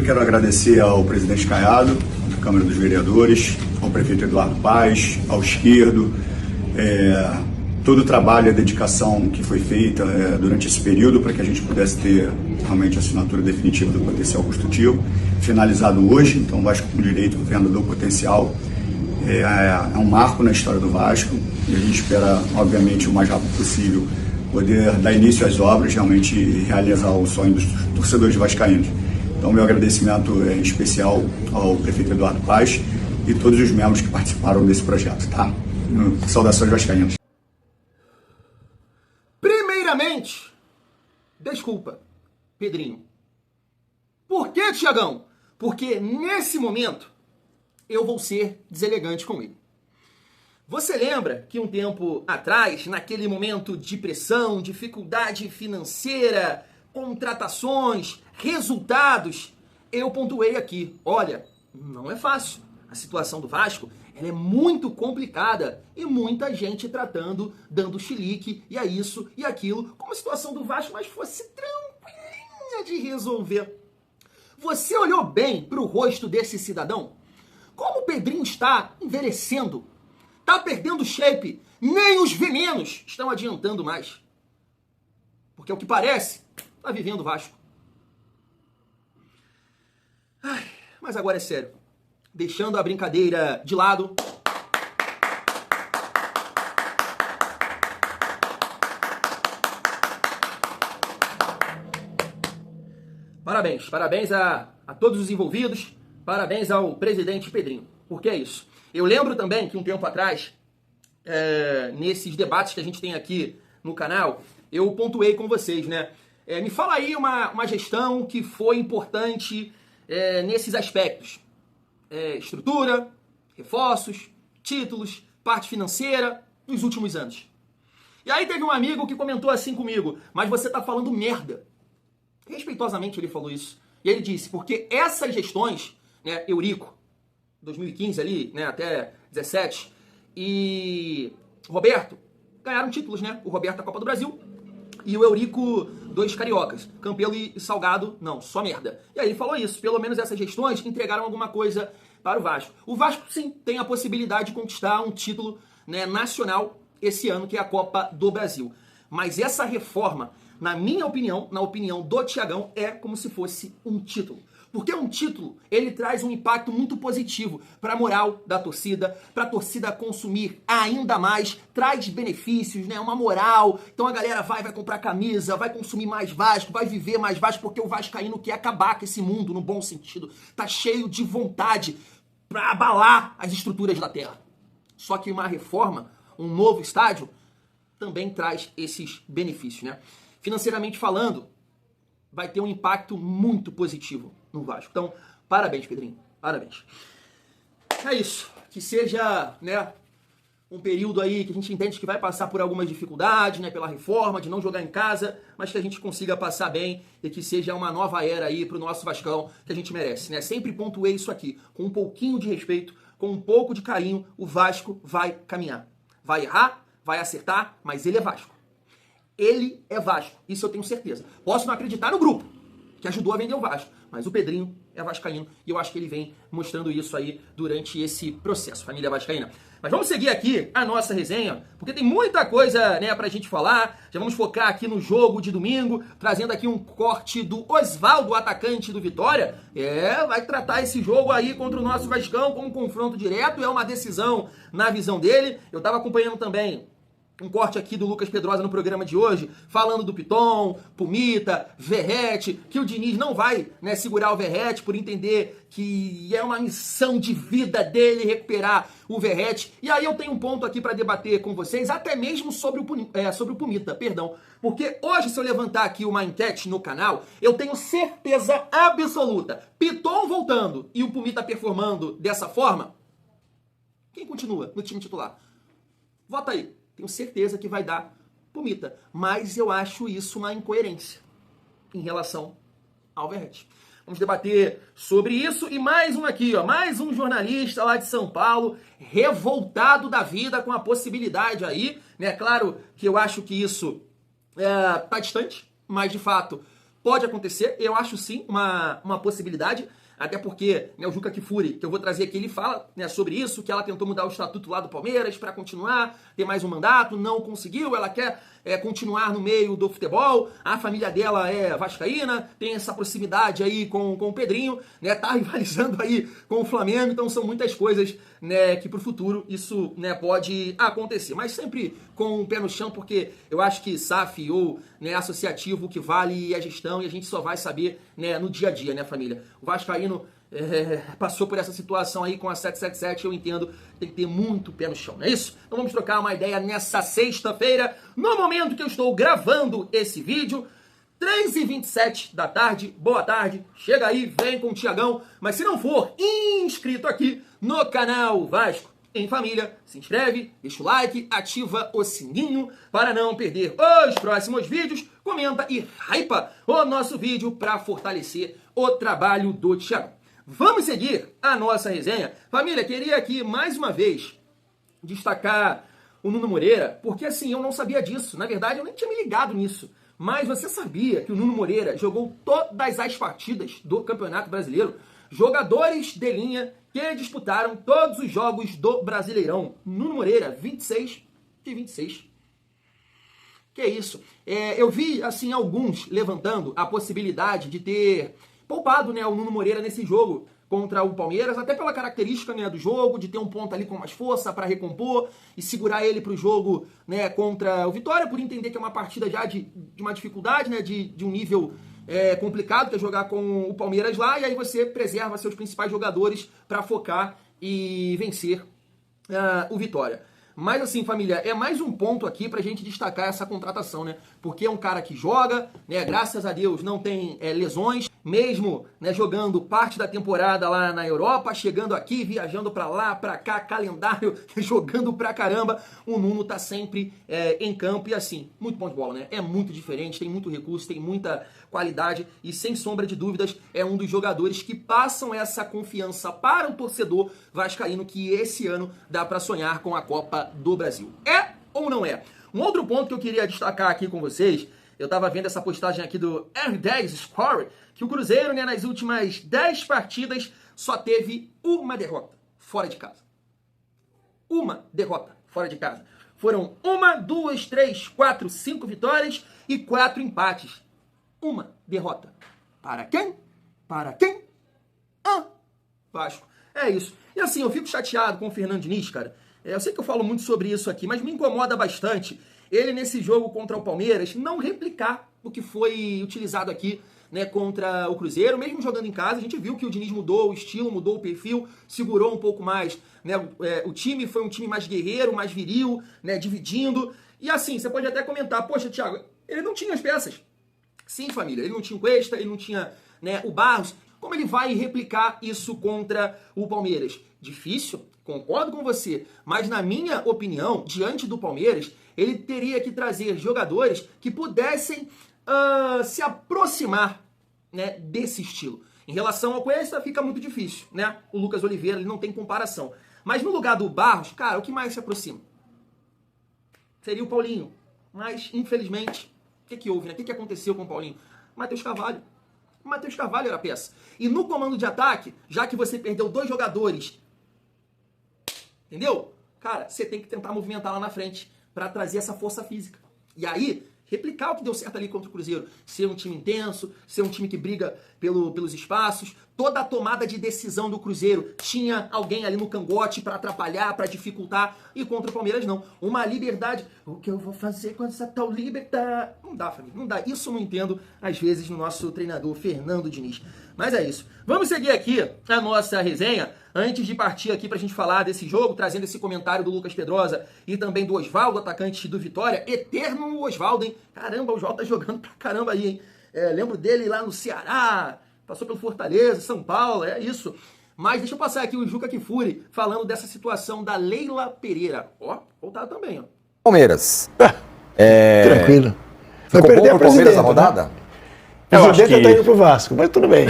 quero agradecer ao presidente Caiado, da Câmara dos Vereadores, ao prefeito Eduardo Paes, ao Esquerdo, todo o trabalho e a dedicação que foi feita durante esse período para que a gente pudesse ter realmente a assinatura definitiva do potencial construtivo, finalizado hoje. Então o Vasco com direito, venda do potencial, é um marco na história do Vasco e a gente espera, obviamente, o mais rápido possível poder dar início às obras, realmente realizar o sonho dos torcedores vascaínos. Então, meu agradecimento em especial ao prefeito Eduardo Paes e todos os membros que participaram desse projeto, tá? Saudações vascaínas. Primeiramente, desculpa, Pedrinho. Por que, Thiagão? Porque nesse momento eu vou ser deselegante com ele. Você lembra que um tempo atrás, naquele momento de pressão, dificuldade financeira, contratações, resultados, eu pontuei aqui, olha, não é fácil. A situação do Vasco, ela é muito complicada e muita gente tratando, dando chilique e a isso e aquilo, como a situação do Vasco mas fosse tranquilinha de resolver. Você olhou bem para o rosto desse cidadão? Como o Pedrinho está envelhecendo, está perdendo shape, nem os venenos estão adiantando mais. Porque o que parece, está vivendo o Vasco. Ai, mas agora é sério. Deixando a brincadeira de lado. Parabéns a todos os envolvidos, parabéns ao presidente Pedrinho. Por que isso? Eu lembro também que um tempo atrás, nesses debates que a gente tem aqui no canal, eu pontuei com vocês, né? Me fala aí uma gestão que foi importante nesses aspectos. Estrutura, reforços, títulos, parte financeira, nos últimos anos. E aí teve um amigo que comentou assim comigo, mas você tá falando merda. Respeitosamente ele falou isso. E ele disse, porque essas gestões, né, Eurico, 2015 ali, né, até 17, e Roberto, ganharam títulos, né? O Roberto da Copa do Brasil e o Eurico, 2 cariocas. Campelo e Salgado, não, só merda. E aí ele falou isso, pelo menos essas gestões entregaram alguma coisa para o Vasco. O Vasco, sim, tem a possibilidade de conquistar um título, né, nacional esse ano, que é a Copa do Brasil. Mas essa reforma, na minha opinião, na opinião do Thiagão, é como se fosse um título. Porque um título, ele traz um impacto muito positivo para a moral da torcida, para a torcida consumir ainda mais, traz benefícios, né, uma moral. Então a galera vai comprar camisa, vai consumir mais Vasco, vai viver mais Vasco, porque o vascaíno quer acabar com esse mundo, no bom sentido. Tá cheio de vontade para abalar as estruturas da terra. Só que uma reforma, um novo estádio, também traz esses benefícios, né? Financeiramente falando, vai ter um impacto muito positivo no Vasco. Então, parabéns, Pedrinho. Parabéns. É isso. Que seja, né, um período aí que a gente entende que vai passar por algumas dificuldades, né, pela reforma, de não jogar em casa, mas que a gente consiga passar bem e que seja uma nova era aí pro nosso Vascão que a gente merece, né? Sempre pontuei isso aqui. Com um pouquinho de respeito, com um pouco de carinho, o Vasco vai caminhar. Vai errar, vai acertar, mas ele é Vasco. Ele é Vasco, isso eu tenho certeza. Posso não acreditar no grupo, que ajudou a vender o Vasco, mas o Pedrinho é vascaíno e eu acho que ele vem mostrando isso aí durante esse processo, família vascaína. Mas vamos seguir aqui a nossa resenha, porque tem muita coisa, né, pra gente falar. Já vamos focar aqui no jogo de domingo, trazendo aqui um corte do Osvaldo, atacante do Vitória. Vai tratar esse jogo aí contra o nosso Vascão como um confronto direto, é uma decisão na visão dele. Eu tava acompanhando também um corte aqui do Lucas Pedrosa no programa de hoje, falando do Piton, Pumita, Verrete, que o Diniz não vai, né, segurar o Verrete por entender que é uma missão de vida dele recuperar o Verrete. E aí eu tenho um ponto aqui para debater com vocês, até mesmo sobre o Pumita, perdão. Porque hoje, se eu levantar aqui uma enquete no canal, eu tenho certeza absoluta, Piton voltando e o Pumita performando dessa forma, quem continua no time titular? Vota aí. Tenho certeza que vai dar Pumita. Mas eu acho isso uma incoerência em relação ao Verrete. Vamos debater sobre isso. E mais um aqui, ó, mais um jornalista lá de São Paulo, revoltado da vida com a possibilidade aí, né? Claro que eu acho que isso tá distante, mas de fato pode acontecer, eu acho sim uma possibilidade, até porque, né, o Juca Kfouri, que eu vou trazer aqui, ele fala, né, sobre isso, que ela tentou mudar o estatuto lá do Palmeiras para continuar, ter mais um mandato, não conseguiu, ela quer continuar no meio do futebol, a família dela é vascaína, tem essa proximidade aí com o Pedrinho, né, tá rivalizando aí com o Flamengo, então são muitas coisas, né, que pro futuro isso, né, pode acontecer, mas sempre com o pé no chão, porque eu acho que SAF ou, né, associativo, o que vale é a gestão, e a gente só vai saber, né, no dia a dia, né, família? O vascaíno passou por essa situação aí com a 777, eu entendo, tem que ter muito pé no chão, não é isso? Então vamos trocar uma ideia nessa sexta-feira, no momento que eu estou gravando esse vídeo, 3h27 da tarde, boa tarde, chega aí, vem com o Tiagão, mas se não for inscrito aqui no canal Vasco em Família, se inscreve, deixa o like, ativa o sininho para não perder os próximos vídeos, comenta e hypa o nosso vídeo para fortalecer o trabalho do Tiagão. Vamos seguir a nossa resenha. Família, queria aqui mais uma vez destacar o Nuno Moreira, porque assim, eu não sabia disso. Na verdade, eu nem tinha me ligado nisso. Mas você sabia que o Nuno Moreira jogou todas as partidas do Campeonato Brasileiro? Jogadores de linha que disputaram todos os jogos do Brasileirão. Nuno Moreira, 26 de 26. Que é isso? Eu vi, assim, alguns levantando a possibilidade de ter poupado, né, o Nuno Moreira nesse jogo contra o Palmeiras, até pela característica, né, do jogo, de ter um ponto ali com mais força para recompor e segurar ele para o jogo, né, contra o Vitória, por entender que é uma partida já de uma dificuldade, né, de um nível complicado, que é jogar com o Palmeiras lá, e aí você preserva seus principais jogadores para focar e vencer o Vitória. Mas assim, família, é mais um ponto aqui pra gente destacar essa contratação, né? Porque é um cara que joga, né? Graças a Deus não tem lesões, mesmo, né, jogando parte da temporada lá na Europa, chegando aqui, viajando pra lá, pra cá, calendário, jogando pra caramba. O Nuno tá sempre em campo e assim, muito bom de bola, né? É muito diferente, tem muito recurso, tem muita qualidade e sem sombra de dúvidas é um dos jogadores que passam essa confiança para o torcedor vascaíno que esse ano dá pra sonhar com a Copa do Brasil. É ou não é? Um outro ponto que eu queria destacar aqui com vocês, eu tava vendo essa postagem aqui do R10 Score, que o Cruzeiro, né, nas últimas 10 partidas só teve uma derrota fora de casa. Uma derrota fora de casa. Foram 1, 2, 3, 4, 5 vitórias e 4 empates. Uma derrota. Para quem? Para quem? Vasco. É isso. E assim, eu fico chateado com o Fernando Diniz, cara. Eu sei que eu falo muito sobre isso aqui, mas me incomoda bastante ele nesse jogo contra o Palmeiras não replicar o que foi utilizado aqui, né, contra o Cruzeiro, mesmo jogando em casa. A gente viu que o Diniz mudou o estilo, mudou o perfil, segurou um pouco mais, né, o time foi um time mais guerreiro, mais viril, né, dividindo. E assim, você pode até comentar, poxa, Thiago, ele não tinha as peças. Sim, família, ele não tinha o Cuesta, ele não tinha, né, o Barros. Como ele vai replicar isso contra o Palmeiras? Difícil, concordo com você, mas na minha opinião, diante do Palmeiras, ele teria que trazer jogadores que pudessem se aproximar, né, desse estilo. Em relação ao Cuesta, fica muito difícil, né? O Lucas Oliveira, ele não tem comparação. Mas no lugar do Barros, cara, o que mais se aproxima? Seria o Paulinho. Mas, infelizmente, o que houve, né? O que aconteceu com o Paulinho? Matheus Carvalho. Matheus Carvalho era a peça. E no comando de ataque, já que você perdeu 2 jogadores, entendeu? Cara, você tem que tentar movimentar lá na frente para trazer essa força física. E aí, replicar o que deu certo ali contra o Cruzeiro. Ser um time intenso, ser um time que briga pelos espaços. Toda a tomada de decisão do Cruzeiro tinha alguém ali no cangote para atrapalhar, para dificultar. E contra o Palmeiras não. Uma liberdade. O que eu vou fazer com essa tal liberdade? Não dá, família. Não dá. Isso eu não entendo, às vezes, no nosso treinador Fernando Diniz. Mas é isso. Vamos seguir aqui a nossa resenha. Antes de partir aqui pra gente falar desse jogo, trazendo esse comentário do Lucas Pedrosa e também do Osvaldo, atacante do Vitória. Eterno Osvaldo, hein? Caramba, o Osvaldo tá jogando pra caramba aí, hein? Lembro dele lá no Ceará, passou pelo Fortaleza, São Paulo, é isso. Mas deixa eu passar aqui o Juca Kfouri falando dessa situação da Leila Pereira. Ó, voltado também, ó. Palmeiras. Tranquilo. Vai Ficou perder bom pro Palmeiras a rodada? O presidente tá indo pro Vasco, mas tudo bem.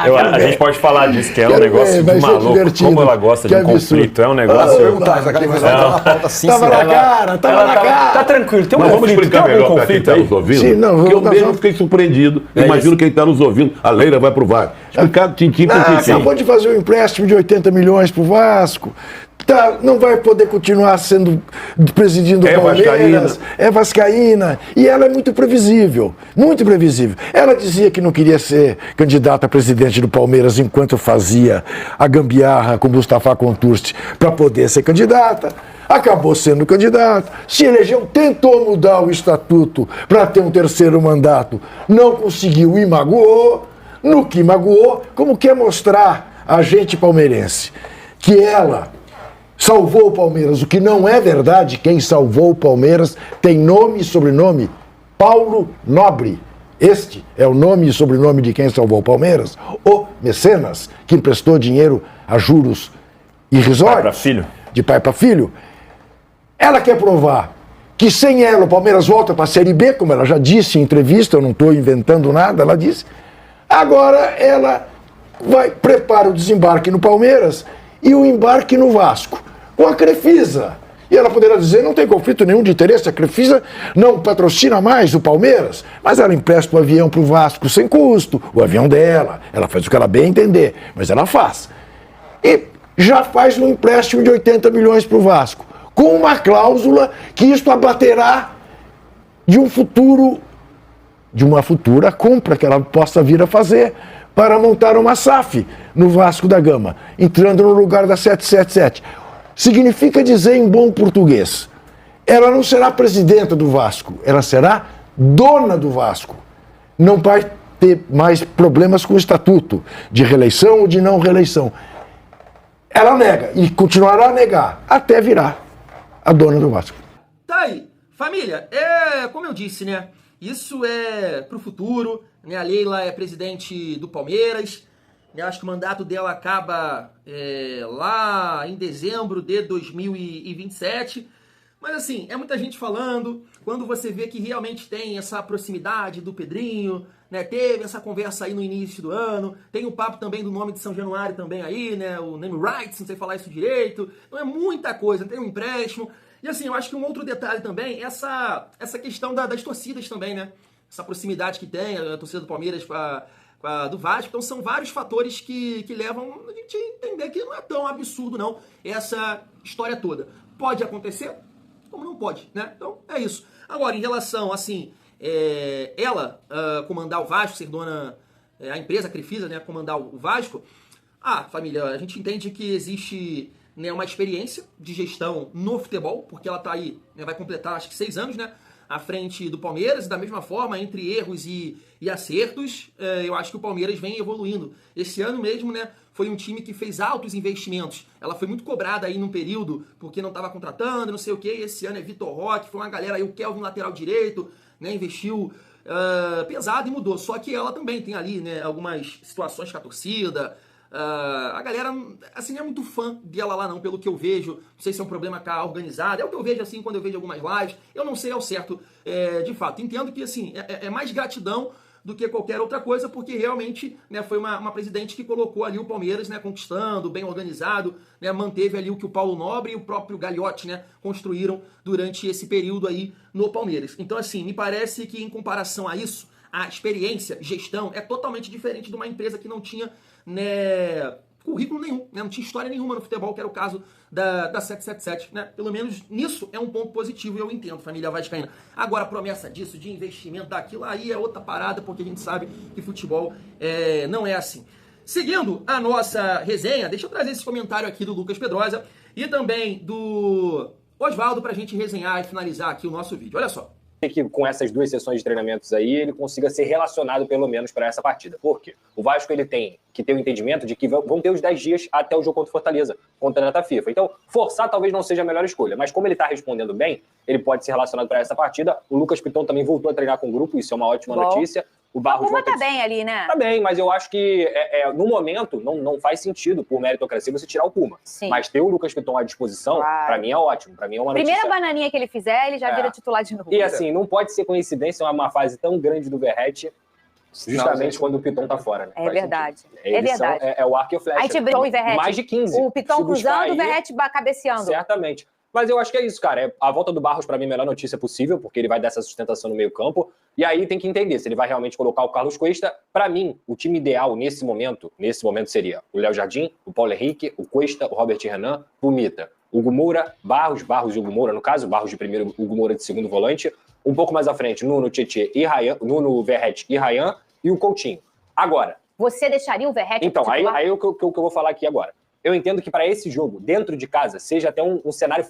A gente pode falar disso, que é um negócio de maluco. Como ela gosta de conflito, é um negócio... Tava na cara. Tá tranquilo, tem um Mas vamos conflito, explicar tem algum melhor para quem conflito está aí? nos ouvindo? Sim, não, porque eu nós mesmo vamos- fiquei surpreendido. Imagino quem está nos ouvindo. A Leila vai pro VAR. Explicar tintim por tintim. Acabou de fazer um empréstimo de 80 milhões pro Vasco. Não vai poder continuar presidindo o É Palmeiras. vascaína. É vascaína. E ela é muito previsível. Muito previsível. Ela dizia que não queria ser candidata a presidente do Palmeiras enquanto fazia a gambiarra com Mustafa Contursi para poder ser candidata. Acabou sendo candidata. Se elegeu, tentou mudar o estatuto para ter um terceiro mandato. Não conseguiu e magoou. No que magoou, como quer mostrar a gente palmeirense que ela salvou o Palmeiras, o que não é verdade. Quem salvou o Palmeiras tem nome e sobrenome: Paulo Nobre. Este é o nome e sobrenome de quem salvou o Palmeiras. O mecenas, que emprestou dinheiro a juros irrisórios. Pai pra filho. De pai para filho. Ela quer provar que sem ela o Palmeiras volta para a Série B, como ela já disse em entrevista, eu não estou inventando nada, ela disse. Agora ela prepara o desembarque no Palmeiras e o embarque no Vasco, com a Crefisa. E ela poderá dizer, não tem conflito nenhum de interesse, a Crefisa não patrocina mais o Palmeiras, mas ela empresta o avião para o Vasco sem custo, o avião dela, ela faz o que ela bem entender, mas ela faz. E já faz um empréstimo de 80 milhões para o Vasco, com uma cláusula que isto abaterá de uma futura compra que ela possa vir a fazer para montar uma SAF no Vasco da Gama, entrando no lugar da 777. Significa dizer em bom português, ela não será presidenta do Vasco, ela será dona do Vasco. Não vai ter mais problemas com o estatuto de reeleição ou de não reeleição. Ela nega e continuará a negar até virar a dona do Vasco. Tá aí. Família, como eu disse, né? Isso é pro futuro, né? A Leila é presidente do Palmeiras, eu acho que o mandato dela acaba lá em dezembro de 2027. Mas assim, é muita gente falando, quando você vê que realmente tem essa proximidade do Pedrinho, né? Teve essa conversa aí no início do ano, tem o papo também do nome de São Januário também aí, né? O name rights, não sei falar isso direito. Então é muita coisa, tem um empréstimo. E assim, eu acho que um outro detalhe também é essa questão das torcidas também, né? Essa proximidade que tem a torcida do Palmeiras com a do Vasco. Então são vários fatores que levam a gente a entender que não é tão absurdo não, essa história toda. Pode acontecer, como não pode, né? Então é isso. Agora, em relação, assim, ela comandar o Vasco, ser dona, a empresa, a Crefisa, né, comandar o Vasco, família, a gente entende que existe, né, uma experiência de gestão no futebol, porque ela tá aí, né, vai completar acho que 6 anos, né, à frente do Palmeiras, e da mesma forma, entre erros e acertos, eu acho que o Palmeiras vem evoluindo. Esse ano mesmo, né, foi um time que fez altos investimentos. Ela foi muito cobrada aí num período, porque não estava contratando, não sei o quê, e esse ano é Vitor Roque, foi uma galera aí, o Kelvin lateral direito, né, investiu pesado e mudou. Só que ela também tem ali, né, algumas situações com a torcida. A galera, assim, não é muito fã dela lá não, pelo que eu vejo. Não sei se é um problema com a organizada. É o que eu vejo, assim, quando eu vejo algumas lives. Eu não sei ao certo, de fato. Entendo que, assim, é mais gratidão do que qualquer outra coisa, porque realmente, né, foi uma presidente que colocou ali o Palmeiras, né, conquistando, bem organizado, né, manteve ali o que o Paulo Nobre e o próprio Gagliotti, né, construíram durante esse período aí no Palmeiras. Então, assim, me parece que em comparação a isso, a experiência, gestão, é totalmente diferente de uma empresa que não tinha, né, currículo nenhum, né, não tinha história nenhuma no futebol, que era o caso da 777, né? Pelo menos nisso é um ponto positivo e eu entendo, família vascaína. Agora, a promessa disso, de investimento daquilo, aí é outra parada, porque a gente sabe que futebol não é assim. Seguindo a nossa resenha, deixa eu trazer esse comentário aqui do Lucas Pedrosa e também do Oswaldo pra gente resenhar e finalizar aqui o nosso vídeo. Olha só. Que com essas 2 sessões de treinamentos aí, ele consiga ser relacionado pelo menos para essa partida. Por quê? O Vasco ele tem que ter o entendimento de que vão ter os 10 dias até o jogo contra o Fortaleza, contra a data FIFA. Então, forçar talvez não seja a melhor escolha, mas como ele está respondendo bem, ele pode ser relacionado para essa partida. O Lucas Piton também voltou a treinar com o grupo, isso é uma ótima notícia. O Barros Puma tá bem ali, né? Tá bem, mas eu acho que no momento não faz sentido, por meritocracia, você tirar o Puma. Sim. Mas ter o Lucas Piton à disposição, Claro. pra mim é ótimo. Pra mim é uma notícia. Primeira bananinha que ele fizer, ele já vira titular de novo. E assim, não pode ser coincidência uma fase tão grande do Verratti Justamente quando o Piton tá fora, né? É verdade. É o arco e o flecha. Aí te brou o Verratti. Mais de 15. O Piton cruzando, o Verratti cabeceando. Certamente. Mas eu acho que é isso, cara. A volta do Barros, pra mim, é a melhor notícia possível, porque ele vai dar essa sustentação no meio-campo. E aí tem que entender se ele vai realmente colocar o Carlos Cuesta. Pra mim, o time ideal nesse momento seria o Léo Jardim, o Paulo Henrique, o Cuesta, o Robert Renan, o Mita, Hugo Moura, Barros e Hugo Moura, no caso, Barros de primeiro, Hugo Moura de segundo volante. Um pouco mais à frente, Nuno, Tietê e Ryan, Nuno, Verratti e Ryan, e o Coutinho. Agora... Você deixaria o Verratti? Então, aí é o que eu vou falar aqui agora. Eu entendo que para esse jogo, dentro de casa, seja até um cenário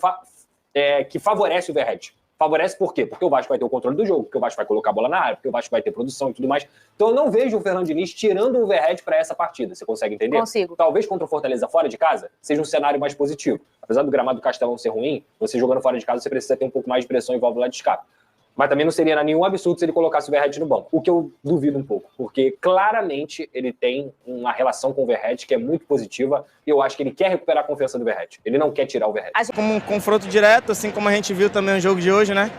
que favorece o Verratti. Favorece por quê? Porque o Vasco vai ter o controle do jogo, porque o Vasco vai colocar a bola na área, porque o Vasco vai ter produção e tudo mais. Então eu não vejo o Fernando Diniz tirando o Verratti para essa partida. Você consegue entender? Consigo. Talvez contra o Fortaleza fora de casa seja um cenário mais positivo. Apesar do gramado do Castelão ser ruim, você jogando fora de casa você precisa ter um pouco mais de pressão e válvula de escape. Mas também não seria nenhum absurdo se ele colocasse o Verratti no banco. O que eu duvido um pouco. Porque claramente ele tem uma relação com o Verratti que é muito positiva. E eu acho que ele quer recuperar a confiança do Verratti. Ele não quer tirar o Verratti. Como um confronto direto, assim como a gente viu também no jogo de hoje, né?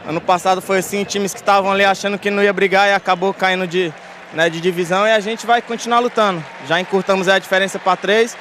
Ano passado foi assim, times que estavam ali achando que não ia brigar e acabou caindo de divisão. E a gente vai continuar lutando. Já encurtamos a diferença para 3.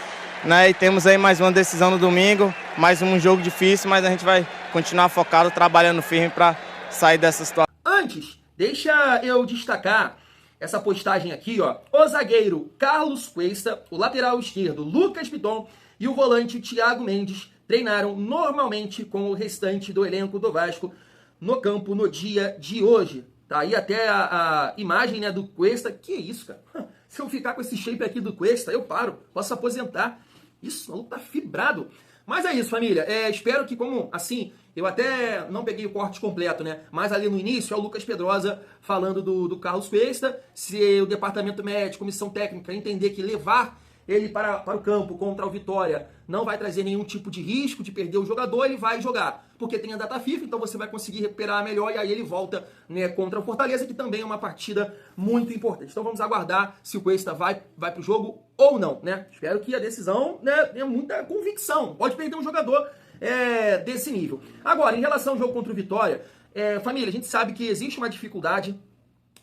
Né? E temos aí mais uma decisão no domingo. Mais um jogo difícil, mas a gente vai continuar focado, trabalhando firme para sair dessa situação. Antes, deixa eu destacar essa postagem aqui, ó. O zagueiro Carlos Cuesta, o lateral esquerdo Lucas Piton e o volante Thiago Mendes treinaram normalmente com o restante do elenco do Vasco no campo no dia de hoje. Tá aí até a imagem, né, do Cuesta. Que isso, cara? Se eu ficar com esse shape aqui do Cuesta, eu paro, posso aposentar. Isso, o maluco tá fibrado. Mas é isso, família. Espero que, como assim, eu até não peguei o corte completo, né? Mas ali no início é o Lucas Pedrosa falando do Carlos Cuesta. Se o departamento médico, comissão técnica, entender que levar ele para o campo contra o Vitória não vai trazer nenhum tipo de risco de perder o jogador, ele vai jogar. Porque tem a data FIFA, então você vai conseguir recuperar melhor e aí ele volta, né, contra o Fortaleza, que também é uma partida muito importante. Então vamos aguardar se o Cuesta vai para o jogo ou não, né? Espero que a decisão, né, tenha muita convicção. Pode perder um jogador desse nível. Agora, em relação ao jogo contra o Vitória, família, a gente sabe que existe uma dificuldade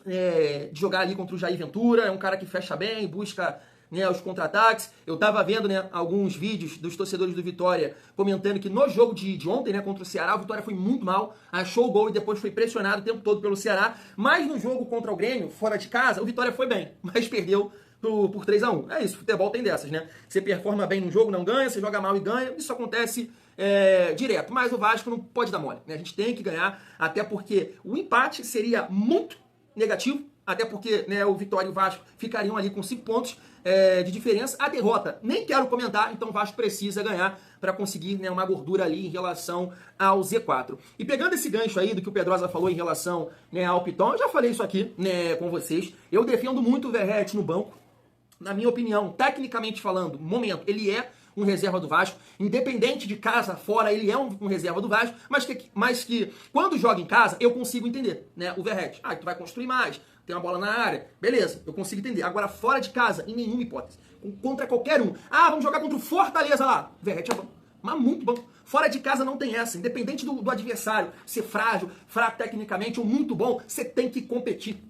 de jogar ali contra o Jair Ventura. É um cara que fecha bem, busca, né, os contra-ataques. Eu tava vendo, né, alguns vídeos dos torcedores do Vitória comentando que no jogo de ontem, né, contra o Ceará, o Vitória foi muito mal, achou o gol e depois foi pressionado o tempo todo pelo Ceará. Mas no jogo contra o Grêmio, fora de casa, o Vitória foi bem, mas perdeu por 3-1. É isso, futebol tem dessas, né? Você performa bem num jogo, não ganha, você joga mal e ganha. Isso acontece direto. Mas o Vasco não pode dar mole, né? A gente tem que ganhar, até porque o empate seria muito negativo, até porque, né, o Vitória e o Vasco ficariam ali com 5 pontos de diferença. A derrota, nem quero comentar, então o Vasco precisa ganhar para conseguir, né, uma gordura ali em relação ao Z4. E pegando esse gancho aí do que o Pedrosa falou em relação, né, ao Piton, eu já falei isso aqui, né, com vocês. Eu defendo muito o Verratti no banco. Na minha opinião, tecnicamente falando, no momento, ele é um reserva do Vasco, independente de casa, fora, ele é um reserva do Vasco, mas que quando joga em casa, eu consigo entender, né, o Verratti. Tu vai construir mais, tem uma bola na área, beleza, eu consigo entender. Agora, fora de casa, em nenhuma hipótese, contra qualquer um. Vamos jogar contra o Fortaleza lá, o Verratti é bom, mas muito bom. Fora de casa não tem essa, independente do adversário ser frágil, fraco tecnicamente ou muito bom, você tem que competir.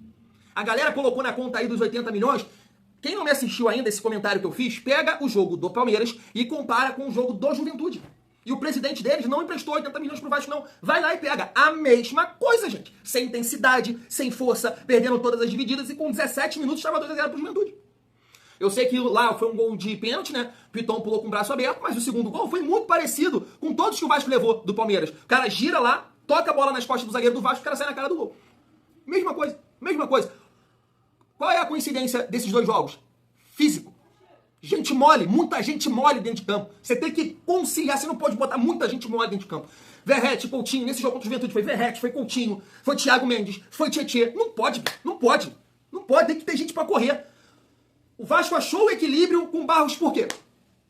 A galera colocou na conta aí dos 80 milhões, quem não me assistiu ainda, esse comentário que eu fiz, pega o jogo do Palmeiras e compara com o jogo do Juventude. E o presidente deles não emprestou 80 milhões pro Vasco, não. Vai lá e pega a mesma coisa, gente. Sem intensidade, sem força, perdendo todas as divididas e com 17 minutos estava 2-0 pro Juventude. Eu sei que lá foi um gol de pênalti, né? Piton pulou com o braço aberto, mas o segundo gol foi muito parecido com todos que o Vasco levou do Palmeiras. O cara gira lá, toca a bola nas costas do zagueiro do Vasco, o cara sai na cara do gol. Mesma coisa, mesma coisa. Qual é a coincidência desses dois jogos? Físico. Gente mole, muita gente mole dentro de campo. Você tem que conciliar, você não pode botar muita gente mole dentro de campo. Verratti, Coutinho, nesse jogo contra o Juventude foi Verratti, foi Coutinho, foi Thiago Mendes, foi Tietê. Não pode, tem que ter gente pra correr. O Vasco achou o equilíbrio com o Barros, por quê?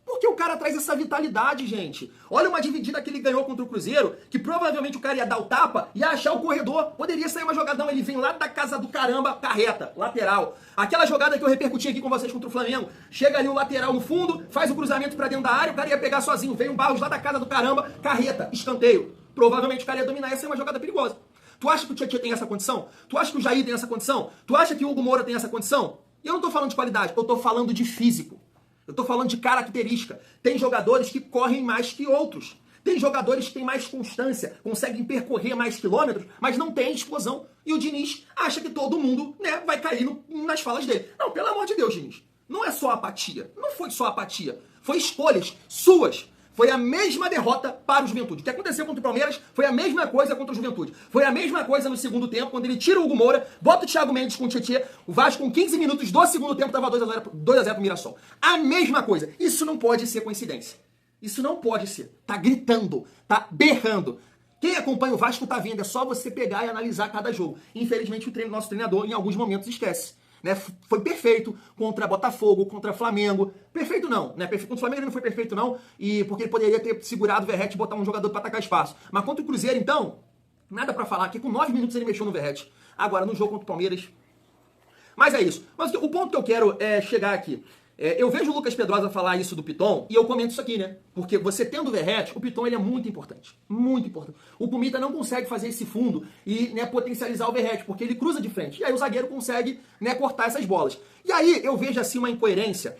Porque o cara traz essa vitalidade, gente. Olha uma dividida que ele ganhou contra o Cruzeiro, que provavelmente o cara ia dar o tapa e ia achar o corredor. Poderia sair uma jogadão, ele vem lá da casa do caramba, carreta, lateral. Aquela jogada que eu repercuti aqui com vocês contra o Flamengo, chega ali o lateral no fundo, faz o cruzamento pra dentro da área, o cara ia pegar sozinho, veio um Barros lá da casa do caramba, carreta, escanteio. Provavelmente o cara ia dominar, ia ser uma jogada perigosa. Tu acha que o Tietchan tem essa condição? Tu acha que o Jair tem essa condição? Tu acha que o Hugo Moura tem essa condição? E eu não tô falando de qualidade, eu tô falando de físico. Eu tô falando de característica. Tem jogadores que correm mais que outros. Tem jogadores que têm mais constância, conseguem percorrer mais quilômetros, mas não tem explosão. E o Diniz acha que todo mundo, né, vai cair nas falas dele. Não, pelo amor de Deus, Diniz. Não é só apatia. Não foi só apatia. Foi escolhas suas. Foi a mesma derrota para o Juventude. O que aconteceu contra o Palmeiras foi a mesma coisa contra o Juventude. Foi a mesma coisa no segundo tempo, quando ele tira o Hugo Moura, bota o Thiago Mendes com o Tietchan, o Vasco com 15 minutos do segundo tempo estava 2x0 pro Mirassol. A mesma coisa. Isso não pode ser coincidência. Isso não pode ser. Tá gritando, tá berrando. Quem acompanha o Vasco tá vendo, é só você pegar e analisar cada jogo. Infelizmente o nosso treinador em alguns momentos esquece. Né? Foi perfeito contra Botafogo, contra Flamengo. Perfeito não, né? Contra o Flamengo ele não foi perfeito não, e porque ele poderia ter segurado o Verratti e botar um jogador para atacar espaço. Mas contra o Cruzeiro, então, nada para falar, que com 9 minutos ele mexeu no Verratti. Agora, no jogo contra o Palmeiras... Mas é isso. Mas o ponto que eu quero é chegar aqui. Eu vejo o Lucas Pedrosa falar isso do Piton, e eu comento isso aqui, né? Porque você tendo o Verratti, o Piton ele é muito importante. Muito importante. O Pumita não consegue fazer esse fundo e, né, potencializar o Verratti, porque ele cruza de frente. E aí o zagueiro consegue, né, cortar essas bolas. E aí eu vejo assim uma incoerência,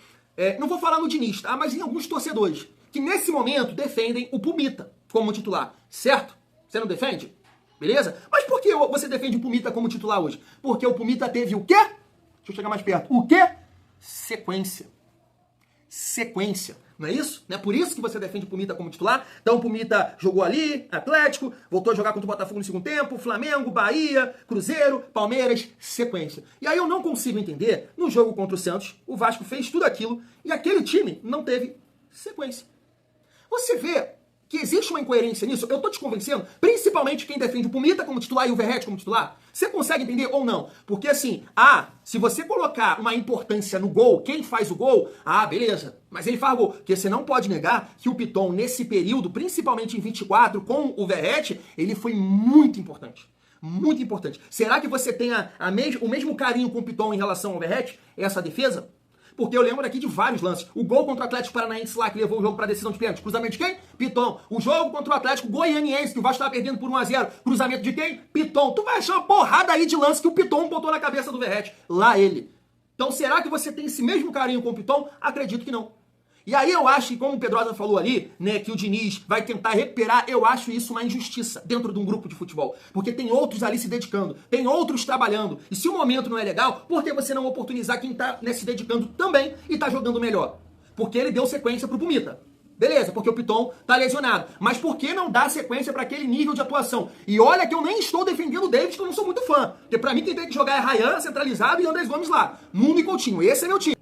não vou falar no Diniz, tá? Mas em alguns torcedores, que nesse momento defendem o Pumita como titular. Certo? Você não defende? Beleza? Mas por que você defende o Pumita como titular hoje? Porque o Pumita teve o quê? Deixa eu chegar mais perto. O quê? Sequência. Sequência. Não é isso? Não é por isso que você defende o Pumita como titular? Então o Pumita jogou ali, Atlético, voltou a jogar contra o Botafogo no segundo tempo, Flamengo, Bahia, Cruzeiro, Palmeiras, sequência. E aí eu não consigo entender, no jogo contra o Santos, o Vasco fez tudo aquilo e aquele time não teve sequência. Você vê que existe uma incoerência nisso? Eu tô te convencendo, principalmente quem defende o Pumita como titular e o Verratti como titular. Você consegue entender ou não? Porque assim, se você colocar uma importância no gol, quem faz o gol, beleza, mas ele faz gol. Porque você não pode negar que o Piton, nesse período, principalmente em 24, com o Verratti, ele foi muito importante. Muito importante. Será que você tem o mesmo carinho com o Piton em relação ao Verratti? Essa defesa? Porque eu lembro aqui de vários lances. O gol contra o Atlético Paranaense lá, que levou o jogo para decisão de pênalti. Cruzamento de quem? Piton. O jogo contra o Atlético Goianiense, que o Vasco estava perdendo por 1x0. Cruzamento de quem? Piton. Tu vai achar uma porrada aí de lance que o Piton botou na cabeça do Verratti. Lá ele. Então será que você tem esse mesmo carinho com o Piton? Acredito que não. E aí eu acho que, como o Pedrosa falou ali, né, que o Diniz vai tentar recuperar, eu acho isso uma injustiça dentro de um grupo de futebol. Porque tem outros ali se dedicando, tem outros trabalhando. E se o momento não é legal, por que você não oportunizar quem tá, né, se dedicando também e tá jogando melhor? Porque ele deu sequência pro Pumita. Beleza, porque o Piton tá lesionado. Mas por que não dar sequência para aquele nível de atuação? E olha que eu nem estou defendendo o David, que eu não sou muito fã. Porque pra mim quem tem que jogar é Ryan, centralizado, e Andrés Gomes lá. Nuno e Coutinho. Esse é meu time.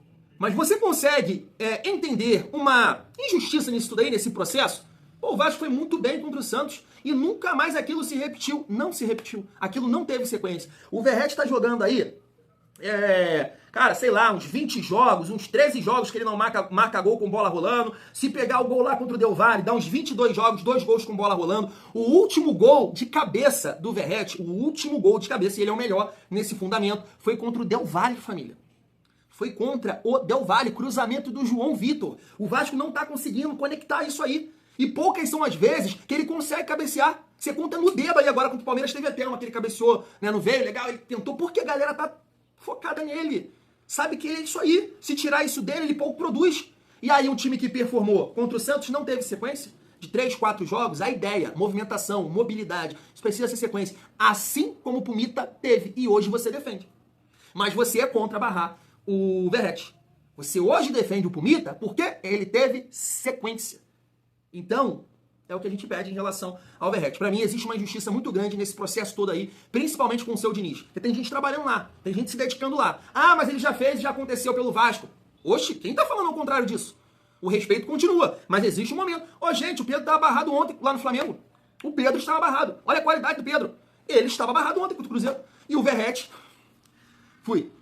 Mas você consegue entender uma injustiça nisso tudo aí, nesse processo? Pô, o Vasco foi muito bem contra o Santos e nunca mais aquilo se repetiu. Não se repetiu. Aquilo não teve sequência. O Verratti tá jogando aí, cara, sei lá, uns 20 jogos, uns 13 jogos que ele não marca gol com bola rolando. Se pegar o gol lá contra o Del Valle, dá uns 22 jogos, 2 gols com bola rolando. O último gol de cabeça do Verratti, o último gol de cabeça, e ele é o melhor nesse fundamento, foi contra o Del Valle, família. Foi contra o Del Valle, cruzamento do João Vitor. O Vasco não tá conseguindo conectar isso aí. E poucas são as vezes que ele consegue cabecear. Você conta no dedo aí agora, contra o Palmeiras teve até uma que ele cabeceou, né, no veio, legal, ele tentou, porque a galera tá focada nele. Sabe que é isso aí. Se tirar isso dele, ele pouco produz. E aí um time que performou contra o Santos não teve sequência? De 3, 4 jogos, a ideia, movimentação, mobilidade, isso precisa ser sequência. Assim como o Pumita teve, e hoje você defende. Mas você é contra barrar o Verratti. Você hoje defende o Pumita porque ele teve sequência. Então, é o que a gente pede em relação ao Verratti. Pra mim, existe uma injustiça muito grande nesse processo todo aí, principalmente com o seu Diniz. Porque tem gente trabalhando lá, tem gente se dedicando lá. Mas ele já fez, já aconteceu pelo Vasco. Oxe, quem tá falando ao contrário disso? O respeito continua, mas existe um momento. Gente, o Pedro estava barrado ontem lá no Flamengo. O Pedro estava barrado. Olha a qualidade do Pedro. Ele estava barrado ontem contra o Cruzeiro. E o Verratti... Fui.